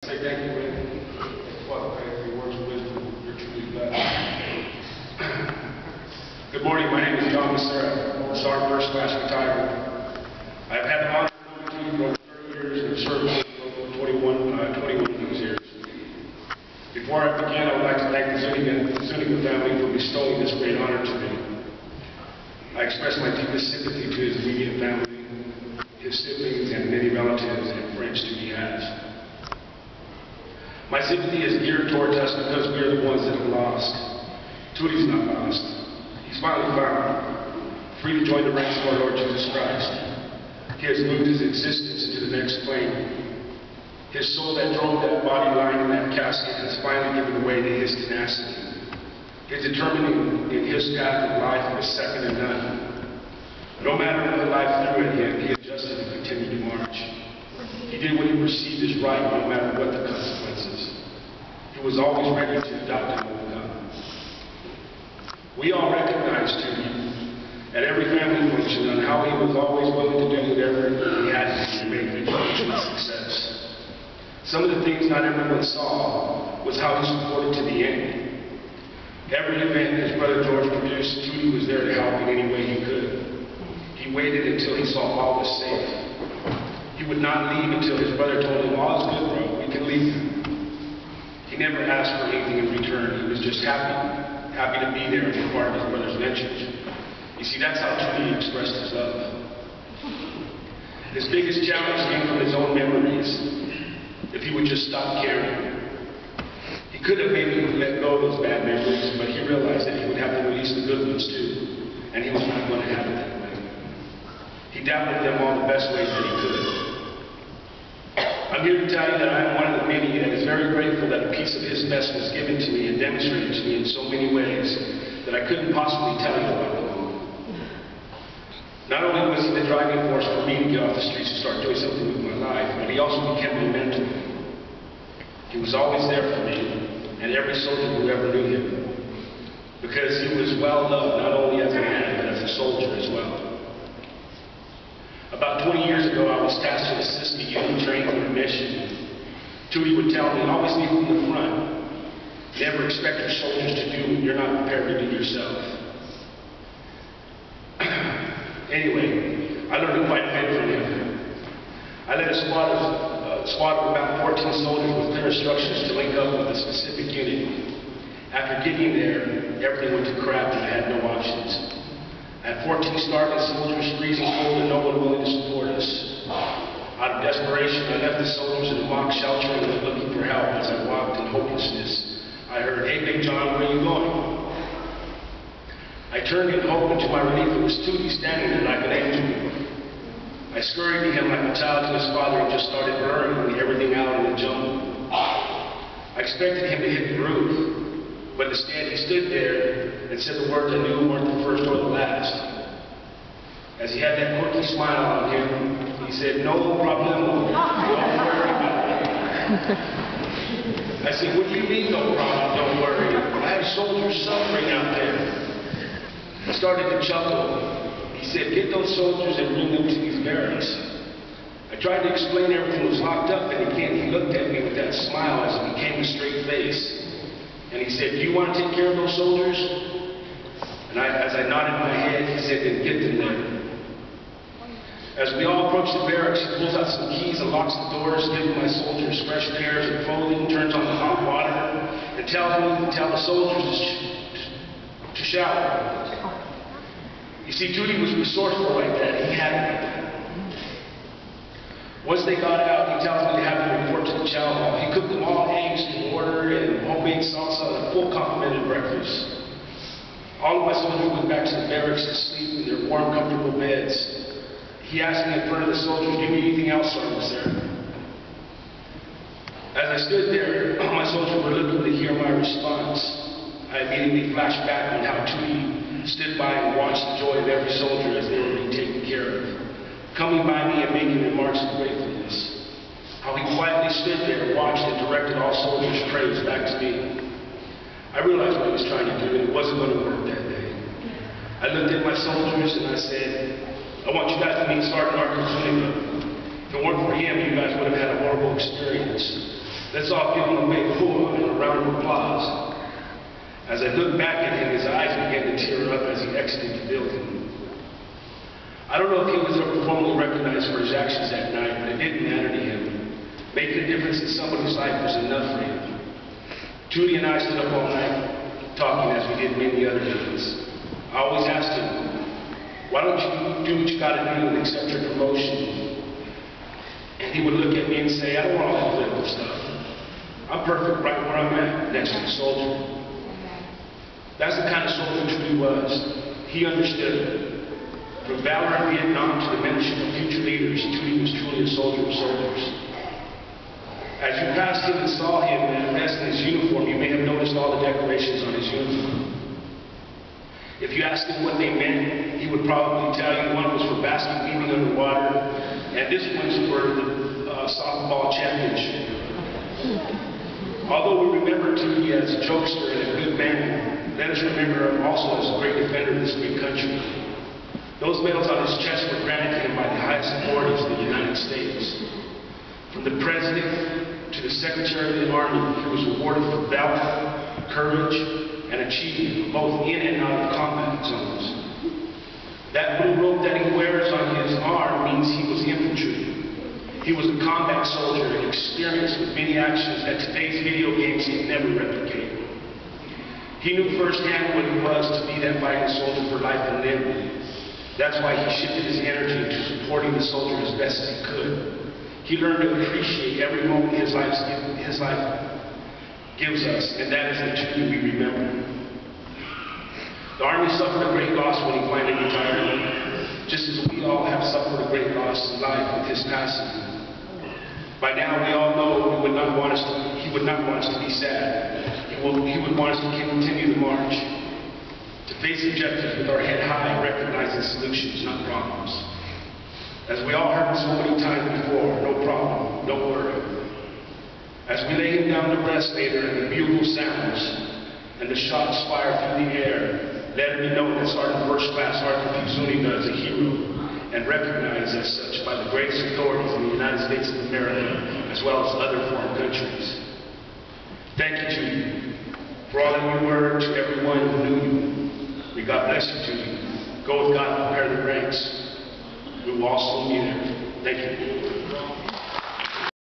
Say thank you, Randy. Father, pray for your words of wisdom. You're truly blessed. Good morning. My name is John Becerra, Sergeant First Class retired. I've had the honor of knowing you for over 30 years and have served for 21 of these years. Before I begin, I would like to thank the Zuniga family for bestowing this great honor to me. I express my deepest sympathy to his immediate family, his siblings, and many relatives and friends who he has. My sympathy is geared towards us because we are the ones that have lost. Tootie's not lost. He's finally found, free to join the ranks of our Lord Jesus Christ. He has moved his existence into the next plane. His soul that drove that body lying in that casket has finally given way to his tenacity. His determining in his path of life was second to none. No matter what life threw at him, he adjusted and continued to march. He did what he perceived as right, no matter what the consequences. He was always ready to adopt and overcome. We all recognize Tootie at every family function on how he was always willing to do whatever he had to make the function a success. Some of the things not everyone saw was how he supported to the end. Every event his brother George produced, Tootie was there to help in any way he could. He waited until he saw all was safe. He would not leave until his brother told him, "All is good, bro, we can leave now." He never asked for anything in return. He was just happy to be there and be part of his brother's ventures. You see, that's how Tootie expressed his love. His biggest challenge came from his own memories. If he would just stop caring. He could have maybe let go of those bad memories, but he realized that he would have to release the good ones too, and he was not going to have it that way. He dealt with them all the best ways that he could. I'm here to tell you that I am one of the many that is very grateful that a piece of his best was given to me and demonstrated to me in so many ways that I couldn't possibly tell you about them all. Not only was he the driving force for me to get off the streets and start doing something with my life, but he also became my mentor. He was always there for me and every soldier who ever knew him, because he was well loved not only as a man but as a soldier as well. About 20 years ago, I was tasked to assist the unit training for a mission. Tootie would tell me, always lead from the front. Never expect your soldiers to do what you're not prepared to do yourself. Anyway, I learned quite a bit from him. I led a squad of about 14 soldiers with clear instructions to link up with a specific unit. After getting there, everything went to crap and I had no options. I had 14 starving soldiers, freezing cold, and no one willing to support us. Out of desperation, I left the soldiers in a mock shelter and went looking for help. As I walked in hopelessness, I heard, "Hey, Big John, where are you going?" I turned in hope, and to my relief, it was Tootie standing there like an angel. I scurried to him like a child to his father and just started burning everything out in the jungle. I expected him to hit the roof. But instead, he stood there and said the words I knew weren't the first or the last. As he had that quirky smile on him, he said, "No problemo. Don't worry about it." I said, "What do you mean, no problem? Don't worry. I have soldiers suffering out there." He started to chuckle. He said, "Get those soldiers and bring them to these barracks." I tried to explain everything was locked up, and again, he looked at me with that smile as it became a straight face. And he said, "Do you want to take care of those soldiers?" And as I nodded my head, he said, "Then get them there." As we all approach the barracks, he pulls out some keys and locks the doors, giving my soldiers fresh pairs of clothing, turns on the hot water, and tells me to tell the soldiers to shower. You see, Tootie was resourceful like that. He had it. Once they got out, he tells me to have them report to the chow hall. He cooked them all eggs in order and homemade salsa and a full complement of breakfast. All of my soldiers went back to the barracks to sleep in their warm, comfortable beds. He asked me in front of the soldiers, "Do you need anything else, Sergeant Sarah?" As I stood there, my soldiers were looking to hear my response. I immediately flashed back on how Tootie stood by and watched the joy of every soldier as they were being taken care of, coming by me and making remarks of gratefulness. How he quietly stood there, watched, and directed all soldiers' praise back to me. I realized what he was trying to do, and it wasn't going to work that day. I looked at my soldiers and I said, "I want you guys to meet Sergeant Marcus Zuniga. If it weren't for him, you guys would have had a horrible experience. Let's all give him a big pour and a round of applause. As I looked back at him, his eyes began to tear up as he exited the building. I don't know if he was ever formally recognized for his actions that night, but it didn't matter to him. Making a difference in somebody's life was enough for him. Judy and I stood up all night talking as we did many other days. I always asked him, why don't you do what you got to do and accept your promotion? And he would look at me and say, I don't want all that political stuff. I'm perfect right where I'm at, next to the soldier. That's the kind of soldier Trudy was. He understood. From valor in Vietnam to the mentorship of future leaders, Trudy was truly a soldier of soldiers. As you passed him and saw him at rest in his uniform, you may have noticed all the decorations on his uniform. If you asked him what they meant, he would probably tell you one was for basket weaving underwater, and this one's for the softball championship. Although we remember Trudy as a jokester and a good man, let us remember him also as a great defender of this great country. Those medals on his chest were granted to him by the highest authorities of the United States. From the President to the Secretary of the Army, he was awarded for valor, courage, and achievement, both in and out of combat zones. That blue rope that he wears on his arm means he was infantry. He was a combat soldier and experienced with many actions that today's video games can never replicate. He knew firsthand what it was to be that fighting soldier for life and limb. That's why he shifted his energy into supporting the soldier as best as he could. He learned to appreciate every moment his life gives us, and that is the Trudy we remember. The Army suffered a great loss when he finally retired, just as we all have suffered a great loss in life with his passing. By now, we all know he would not want us to be sad. He would want us to continue the march, to face objectives with our head high, recognizing solutions, not problems. As we all heard so many times before, no problem, no worry. As we lay him down to rest later and the bugle sounds and the shots fire through the air, let it be known that Sergeant First Class Arthur P. Zuniga is a hero and recognized as such by the greatest authorities in the United States of America, as well as other foreign countries. Thank you, Trudy, for all that you were to everyone who knew you. May God bless you, Trudy. Go with God and prepare the ranks. We will all soon be there. Thank you.